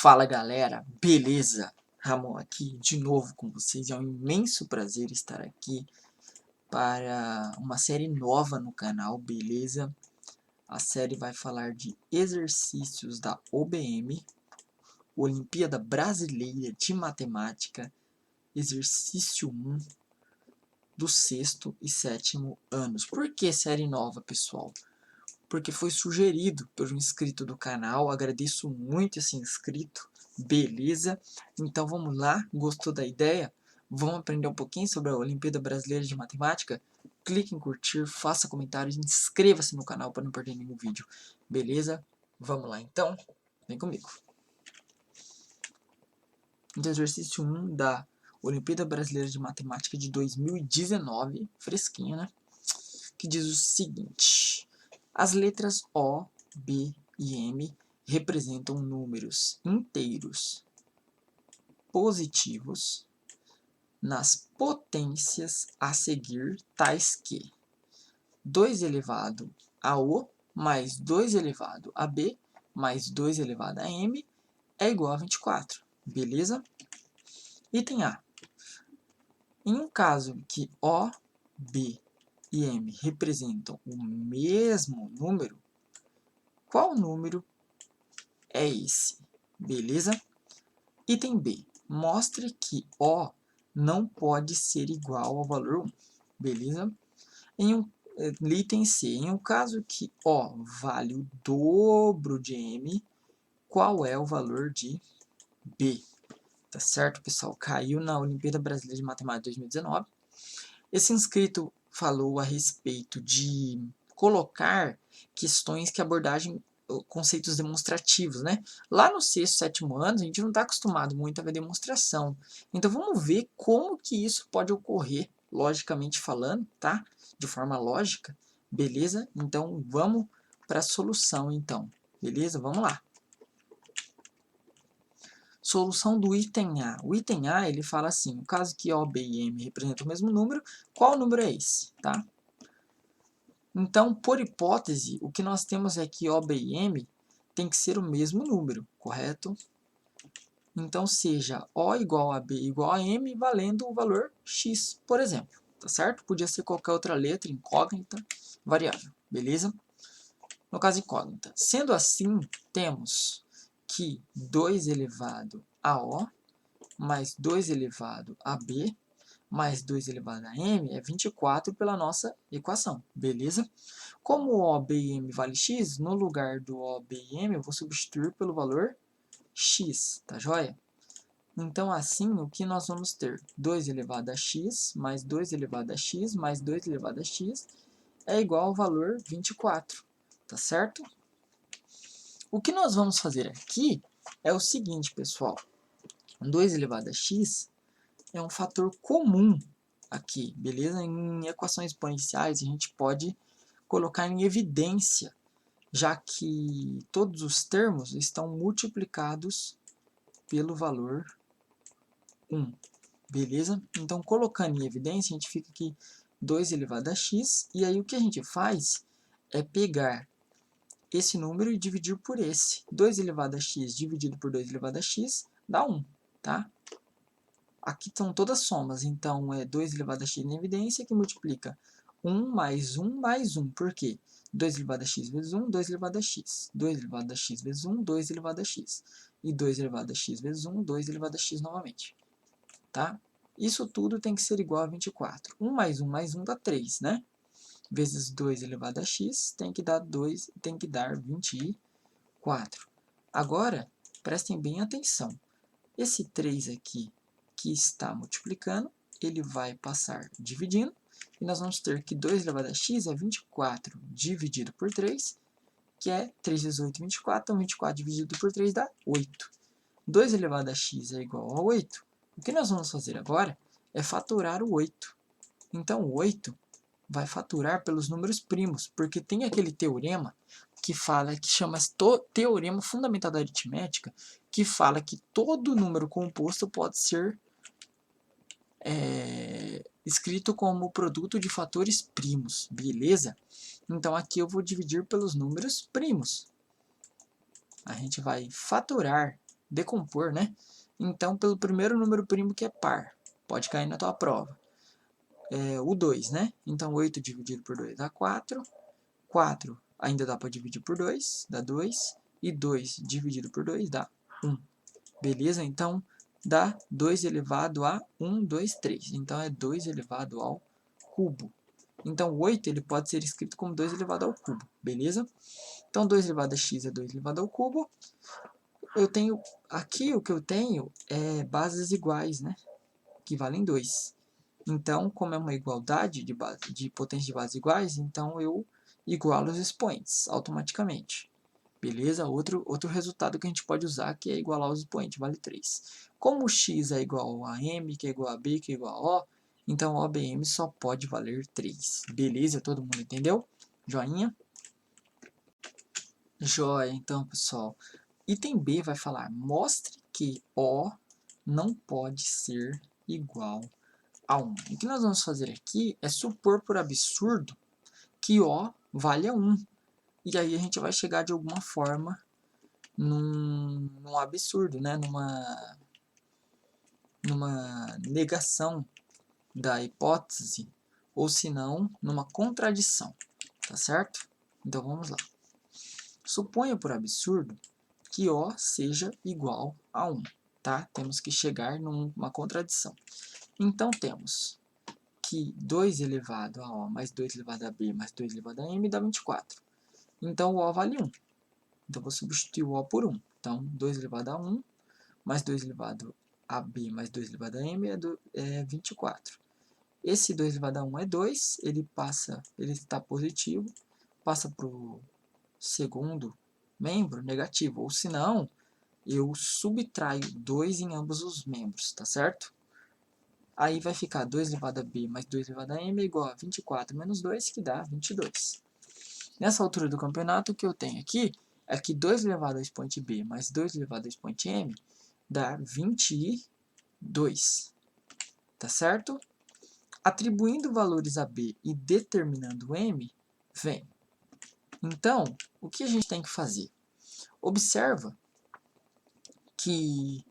Fala galera, beleza? Ramon aqui de novo com vocês. É um imenso prazer estar aqui para uma série nova no canal, beleza? A série vai falar de exercícios da OBM, Olimpíada Brasileira de Matemática, exercício 1 do 6º e 7º anos. Por que série nova, pessoal? Porque foi sugerido por um inscrito do canal, agradeço muito esse inscrito, beleza? Então vamos lá, gostou da ideia? Vamos aprender um pouquinho sobre a Olimpíada Brasileira de Matemática? Clique em curtir, faça comentários, inscreva-se no canal para não perder nenhum vídeo, beleza? Vamos lá então, vem comigo. Então, exercício 1 da Olimpíada Brasileira de Matemática de 2019, fresquinho, né? Que diz o seguinte: as letras O, B e M representam números inteiros positivos nas potências a seguir, tais que 2 elevado a O mais 2 elevado a B mais 2 elevado a M é igual a 24, beleza? Item A. Em um caso que O, B e M representam o mesmo número, qual número é esse? Beleza? Item B. Mostre que O não pode ser igual ao valor 1. Beleza? Item C. Em um caso que O vale o dobro de M, qual é o valor de B? Tá certo, pessoal? Caiu na Olimpíada Brasileira de Matemática 2019. Esse inscrito falou a respeito de colocar questões que abordagem conceitos demonstrativos, né? Lá no 6º, 7º ano, a gente não está acostumado muito a ver demonstração. Então, vamos ver como que isso pode ocorrer, logicamente falando, tá? De forma lógica, beleza? Então, vamos para a solução, então. Beleza? Vamos lá. Solução do item A. O item A, ele fala assim, no caso que O, B e M representam o mesmo número, qual número é esse, tá? Então, por hipótese, o que nós temos é que O, B e M tem que ser o mesmo número, correto? Então, seja O igual a B igual a M, valendo o valor X, por exemplo, tá certo? Podia ser qualquer outra letra, incógnita, variável, beleza? No caso incógnita. Sendo assim, temos que 2 elevado a O mais 2 elevado a B mais 2 elevado a M é 24 pela nossa equação, beleza? Como O, B e M vale x, no lugar do O, B e M eu vou substituir pelo valor x, tá joia? Então, assim, o que nós vamos ter? 2 elevado a x mais 2 elevado a x mais 2 elevado a x é igual ao valor 24, tá certo? O que nós vamos fazer aqui é o seguinte, pessoal. 2 elevado a x é um fator comum aqui, beleza? Em equações exponenciais a gente pode colocar em evidência, já que todos os termos estão multiplicados pelo valor 1, beleza? Então, colocando em evidência, a gente fica aqui 2 elevado a x, e aí o que a gente faz é pegar esse número e dividir por esse. 2 elevado a x dividido por 2 elevado a x dá 1, tá? Aqui estão todas somas, então é 2 elevado a x em evidência que multiplica 1 mais 1 mais 1. Por quê? 2 elevado a x vezes 1, 2 elevado a x. 2 elevado a x vezes 1, 2 elevado a x. E 2 elevado a x vezes 1, 2 elevado a x novamente. Tá? Isso tudo tem que ser igual a 24. 1 mais 1 dá 3, né? Vezes 2 elevado a x tem que dar 24. Agora, prestem bem atenção. Esse 3 aqui que está multiplicando, ele vai passar dividindo, e nós vamos ter que 2 elevado a x é 24 dividido por 3, que é 3 vezes 8, 24, então 24 dividido por 3 dá 8. 2 elevado a x é igual a 8. O que nós vamos fazer agora é fatorar o 8. Então, o 8 vai fatorar pelos números primos, porque tem aquele teorema que chama-se Teorema Fundamental da Aritmética, que fala que todo número composto pode ser escrito como produto de fatores primos, beleza? Então, aqui eu vou dividir pelos números primos. A gente vai fatorar decompor, né? Então, pelo primeiro número primo que é par, pode cair na tua prova. O 2, né? Então, 8 dividido por 2 dá 4. 4 ainda dá para dividir por 2, dá 2. E 2 dividido por 2 dá 1. Beleza? Então, dá 2 elevado a 1, 2, 3. Então, é 2 elevado ao cubo. Então, 8 ele pode ser escrito como 2 elevado ao cubo. Beleza? Então, 2 elevado a x é 2 elevado ao cubo. Eu tenho, aqui o que eu tenho é bases iguais, né? Que valem 2. Então, como é uma igualdade de potência de bases iguais, então eu igualo os expoentes automaticamente. Beleza? Outro resultado que a gente pode usar, que é igualar os expoentes, vale 3. Como x é igual a m, que é igual a b, que é igual a o, então OBM só pode valer 3. Beleza? Todo mundo entendeu? Joinha? Joia, então, pessoal. Item B vai falar, mostre que O não pode ser igual a 1. O que nós vamos fazer aqui é supor por absurdo que O valha 1. E aí a gente vai chegar de alguma forma num absurdo, né? Numa negação da hipótese, ou se não, numa contradição, tá certo? Então vamos lá. Suponha por absurdo que O seja igual a 1, tá? Temos que chegar numa contradição. Então temos que 2 elevado a O mais 2 elevado a B mais 2 elevado a M dá 24. Então o O vale 1. Então vou substituir o O por 1. Então 2 elevado a 1 mais 2 elevado a B mais 2 elevado a M é 24. Esse 2 elevado a 1 é 2, ele está positivo, passa para o segundo membro negativo, ou se não, eu subtraio 2 em ambos os membros, tá certo? Aí vai ficar 2 elevado a b mais 2 elevado a m é igual a 24 menos 2, que dá 22. Nessa altura do campeonato, o que eu tenho aqui é que 2 elevado ao expoente b mais 2 elevado ao expoente m dá 22, tá certo? Atribuindo valores a b e determinando m, vem. Então, o que a gente tem que fazer? Observa que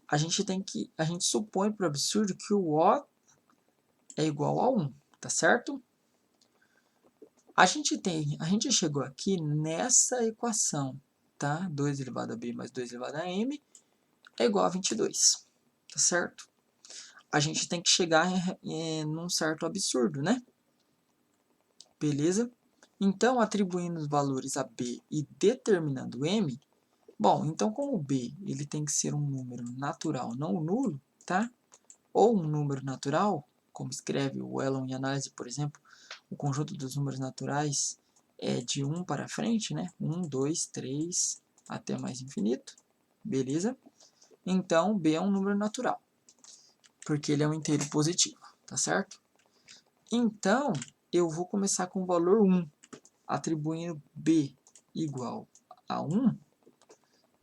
a gente supõe por absurdo que o O é igual a 1, tá certo? A gente chegou aqui nessa equação, tá? 2 elevado a b mais 2 elevado a m é igual a 22, tá certo? A gente tem que chegar num certo absurdo, né? Beleza? Então, atribuindo os valores a b e determinando m, bom, então como b ele tem que ser um número natural, não nulo, tá? Ou um número natural, como escreve o Whelan em análise, por exemplo, o conjunto dos números naturais é de 1 para frente, né? 1, 2, 3, até mais infinito, beleza? Então, b é um número natural, porque ele é um inteiro positivo, tá certo? Então, eu vou começar com o valor 1, atribuindo b igual a 1,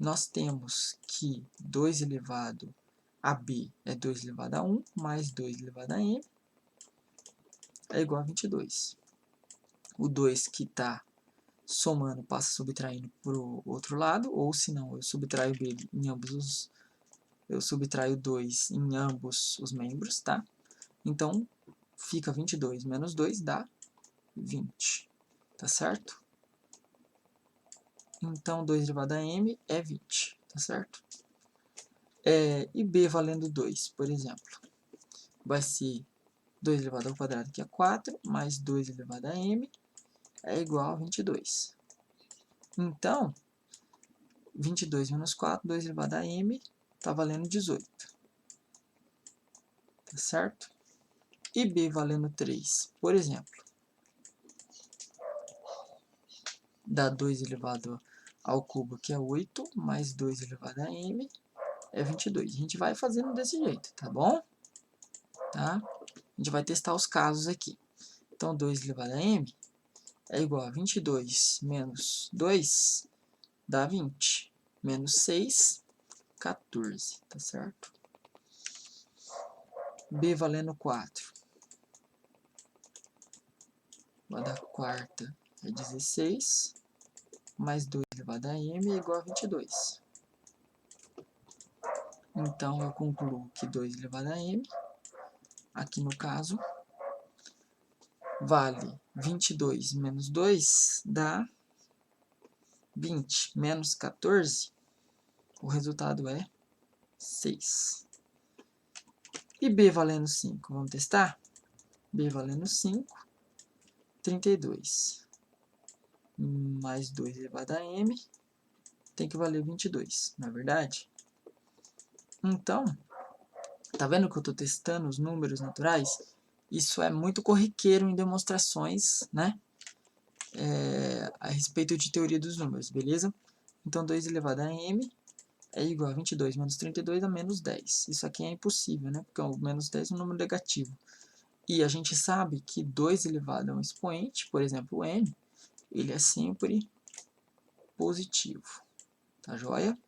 nós temos que 2 elevado a b é 2 elevado a 1, mais 2 elevado a m, é igual a 22. O 2 que está somando passa subtraindo para o outro lado, ou se não, eu subtraio b em ambos eu subtraio 2 em ambos os membros, tá? Então, fica 22 menos 2 dá 20, tá certo? Então, 2 elevado a m é 20, tá certo? E b valendo 2, por exemplo, vai ser 2 elevado ao quadrado, que é 4, mais 2 elevado a m é igual a 22. Então, 22 menos 4, 2 elevado a m, está valendo 18. Tá certo? E b valendo 3, por exemplo, dá 2 elevado ao cubo, que é 8, mais 2 elevado a m, é 22. A gente vai fazendo desse jeito, tá bom? Tá? A gente vai testar os casos aqui. Então, 2 elevado a m é igual a 22 menos 2, dá 20. Menos 6, 14, tá certo? B valendo 4. Vai dar quarta é 16, mais 2 elevado a m é igual a 22. Então, eu concluo que 2 elevado a m, aqui no caso, vale 22 menos 2 dá 20 menos 14, o resultado é 6. E b valendo 5, vamos testar? B valendo 5, 32 mais 2 elevado a m tem que valer 22, não é verdade? Então, tá vendo que eu estou testando os números naturais? Isso é muito corriqueiro em demonstrações, né? A respeito de teoria dos números, beleza? Então, 2 elevado a m é igual a 22 menos 32 a menos 10. Isso aqui é impossível, né? Porque o menos 10 é um número negativo. E a gente sabe que 2 elevado a um expoente, por exemplo, o m, ele é sempre positivo. Tá joia?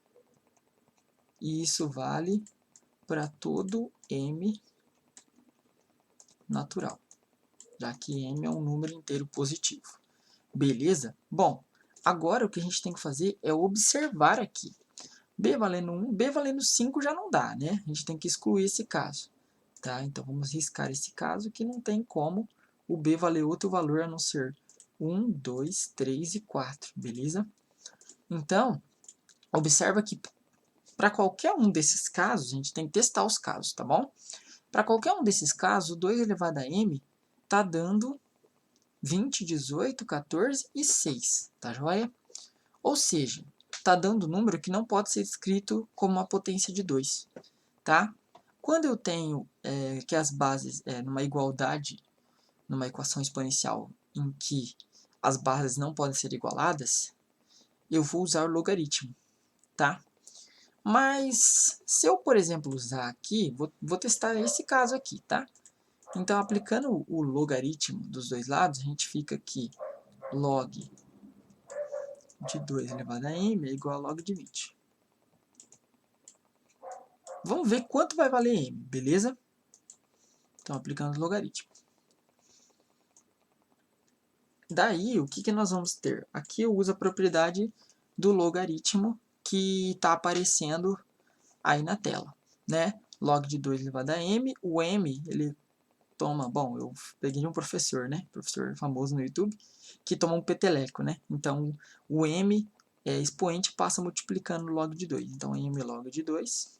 E isso vale para todo m natural, já que m é um número inteiro positivo. Beleza? Bom, agora o que a gente tem que fazer é observar aqui. B valendo 1, B valendo 5 já não dá, né? A gente tem que excluir esse caso. Tá? Então vamos riscar esse caso que não tem como o B valer outro valor a não ser 1, 2, 3 e 4, beleza? Então, observa que para qualquer um desses casos, a gente tem que testar os casos, tá bom? Para qualquer um desses casos, o 2 elevado a m está dando 20, 18, 14 e 6, tá joia? Ou seja, está dando um número que não pode ser escrito como uma potência de 2, tá? Quando eu tenho que as bases, numa igualdade, numa equação exponencial em que as bases não podem ser igualadas, eu vou usar o logaritmo, tá? Mas, se eu, por exemplo, usar aqui, vou testar esse caso aqui, tá? Então, aplicando o logaritmo dos dois lados, a gente fica aqui log de 2 elevado a m é igual a log de 20. Vamos ver quanto vai valer m, beleza? Então, aplicando o logaritmo. Daí, o que nós vamos ter? Aqui eu uso a propriedade do logaritmo que está aparecendo aí na tela, né? Log de 2 elevado a m, o m, ele toma, bom, eu peguei de um professor, né? Professor famoso no YouTube, que toma um peteleco, né? Então, o m expoente passa multiplicando log de 2. Então, m log de 2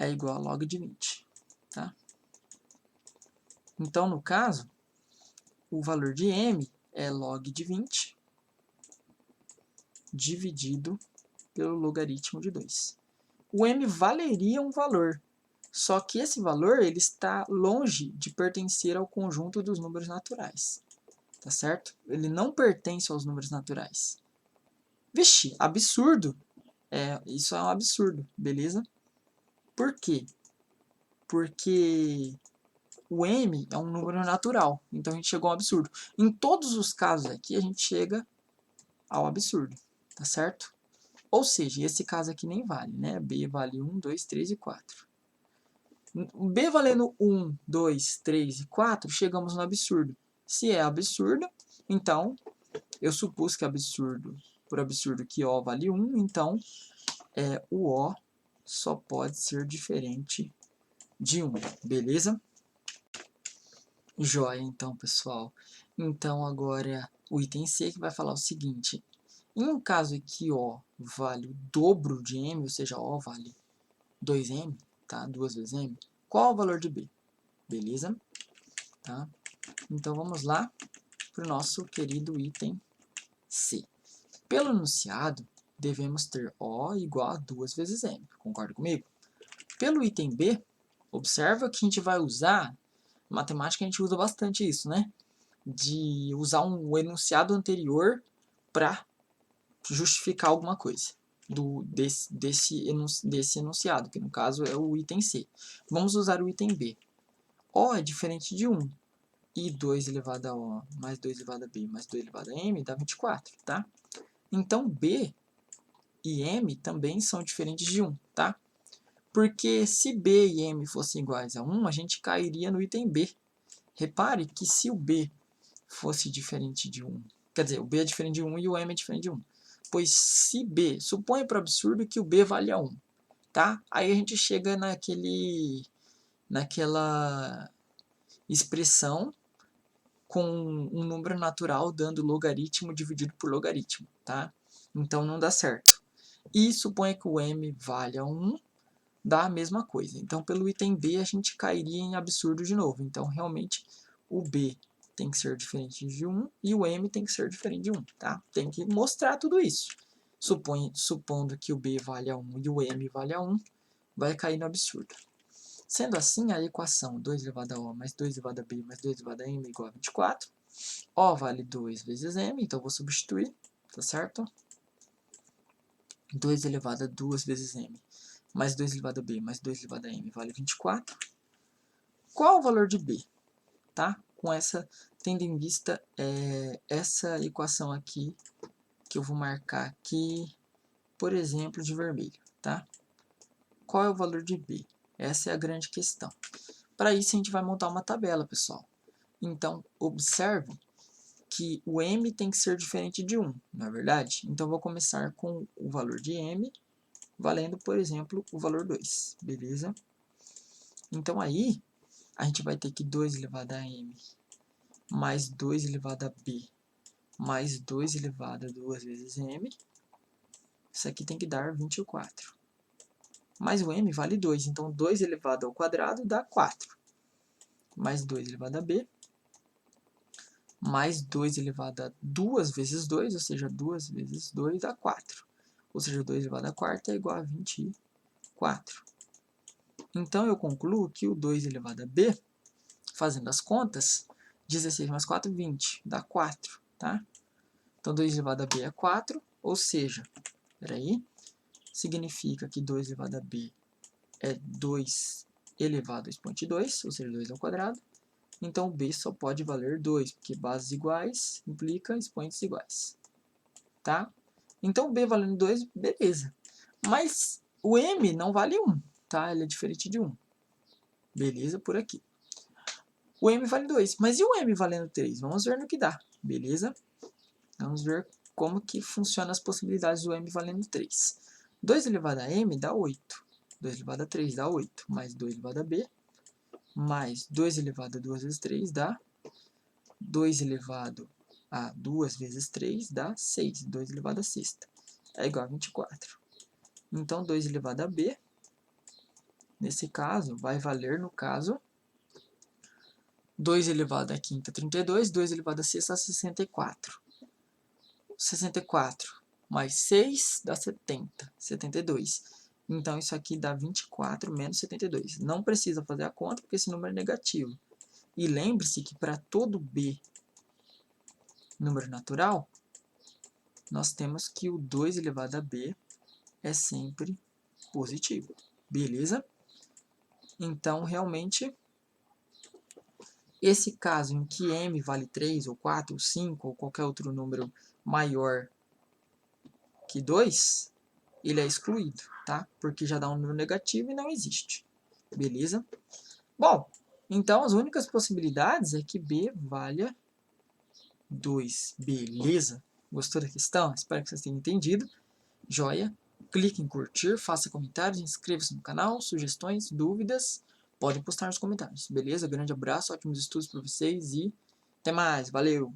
é igual a log de 20, tá? Então, no caso, o valor de m é log de 20 dividido pelo logaritmo de 2. O m valeria um valor, só que esse valor ele está longe de pertencer ao conjunto dos números naturais, tá certo? Ele não pertence aos números naturais. Vixe, absurdo! Isso é um absurdo, beleza? Por quê? Porque o m é um número natural, então a gente chegou ao absurdo. Em todos os casos aqui, a gente chega ao absurdo, tá certo? Ou seja, esse caso aqui nem vale, né? B vale 1, 2, 3 e 4. B valendo 1, 2, 3 e 4, chegamos no absurdo. Se é absurdo, então eu supus que absurdo, por absurdo que O vale 1, então o O só pode ser diferente de 1, beleza? Joia, então, pessoal. Então, agora o item C que vai falar o seguinte. Em um caso em que O vale o dobro de M, ou seja, O vale 2M, tá? 2 vezes M, qual é o valor de B? Beleza? Tá? Então, vamos lá para o nosso querido item C. Pelo enunciado, devemos ter O igual a 2 vezes M. Concorda comigo? Pelo item B, observa que a gente vai usar, matemática a gente usa bastante isso, né? De usar um enunciado anterior para justificar alguma coisa desse enunciado, que no caso é o item C. Vamos usar o item B. O é diferente de 1. E 2 elevado a O mais 2 elevado a B mais 2 elevado a M dá 24, tá? Então, B e M também são diferentes de 1, tá? Porque se B e M fossem iguais a 1, a gente cairia no item B. Repare que se o B fosse diferente de 1, quer dizer, o B é diferente de 1 e o M é diferente de 1. Pois se B, suponha para absurdo que o B valha 1, tá? Aí a gente chega naquela expressão com um número natural dando logaritmo dividido por logaritmo, tá? Então não dá certo. E suponha que o m valha 1, dá a mesma coisa. Então pelo item B a gente cairia em absurdo de novo. Então realmente o B tem que ser diferente de 1 e o m tem que ser diferente de 1, tá? Tem que mostrar tudo isso. Supondo que o B valha 1 e o m valha 1, vai cair no absurdo. Sendo assim, a equação 2 elevado a O mais 2 elevado a B mais 2 elevado a M é igual a 24. O vale 2 vezes M, então eu vou substituir, tá certo? 2 elevado a 2 vezes M mais 2 elevado a B mais 2 elevado a M vale 24. Qual o valor de B? Tá? Tendo em vista essa equação aqui, que eu vou marcar aqui, por exemplo, de vermelho, tá? Qual é o valor de B? Essa é a grande questão. Para isso, a gente vai montar uma tabela, pessoal. Então, observe que o m tem que ser diferente de 1, não é verdade? Então, vou começar com o valor de m, valendo, por exemplo, o valor 2, beleza? Então, aí, a gente vai ter que 2 elevado a m mais 2 elevado a b mais 2 elevado a 2 vezes m. Isso aqui tem que dar 24. Mas o m vale 2, então 2 elevado ao quadrado dá 4. Mais 2 elevado a b, mais 2 elevado a 2 vezes 2, ou seja, 2 vezes 2 dá 4. Ou seja, 2 elevado a quarta é igual a 24. Então, eu concluo que o 2 elevado a b, fazendo as contas, 16 mais 4, 20, dá 4, tá? Então, 2 elevado a b é 4, ou seja, significa que 2 elevado a b é 2 elevado a expoente 2, ou seja, 2 ao quadrado. Então, b só pode valer 2, porque bases iguais implica expoentes iguais. Tá? Então, b valendo 2, beleza. Mas o m não vale 1, tá? Ele é diferente de 1. Beleza por aqui. O m vale 2, mas e o m valendo 3? Vamos ver no que dá, beleza? Vamos ver como que funcionam as possibilidades do m valendo 3. 2 elevado a m dá 8. 2 elevado a 3 dá 8, mais 2 elevado a b, mais 2 elevado a 2 vezes 3 dá 2 elevado a 2 vezes 3 dá 6. 2 elevado a sexta é igual a 24. Então, 2 elevado a b, nesse caso, vai valer, no caso, 2 elevado a quinta, 32, 2 elevado a sexta, 64. 64 mais 6 dá 70, 72. Então, isso aqui dá 24 menos 72. Não precisa fazer a conta, porque esse número é negativo. E lembre-se que para todo b número natural, nós temos que o 2 elevado a b é sempre positivo. Beleza? Então, realmente, esse caso em que m vale 3, ou 4, ou 5, ou qualquer outro número maior que 2, ele é excluído, tá? Porque já dá um número negativo e não existe. Beleza? Bom, então as únicas possibilidades é que b valha 2. Beleza? Gostou da questão? Espero que vocês tenham entendido. Joia? Clique em curtir, faça comentários, inscreva-se no canal, sugestões, dúvidas, podem postar nos comentários. Beleza? Grande abraço, ótimos estudos para vocês e até mais. Valeu!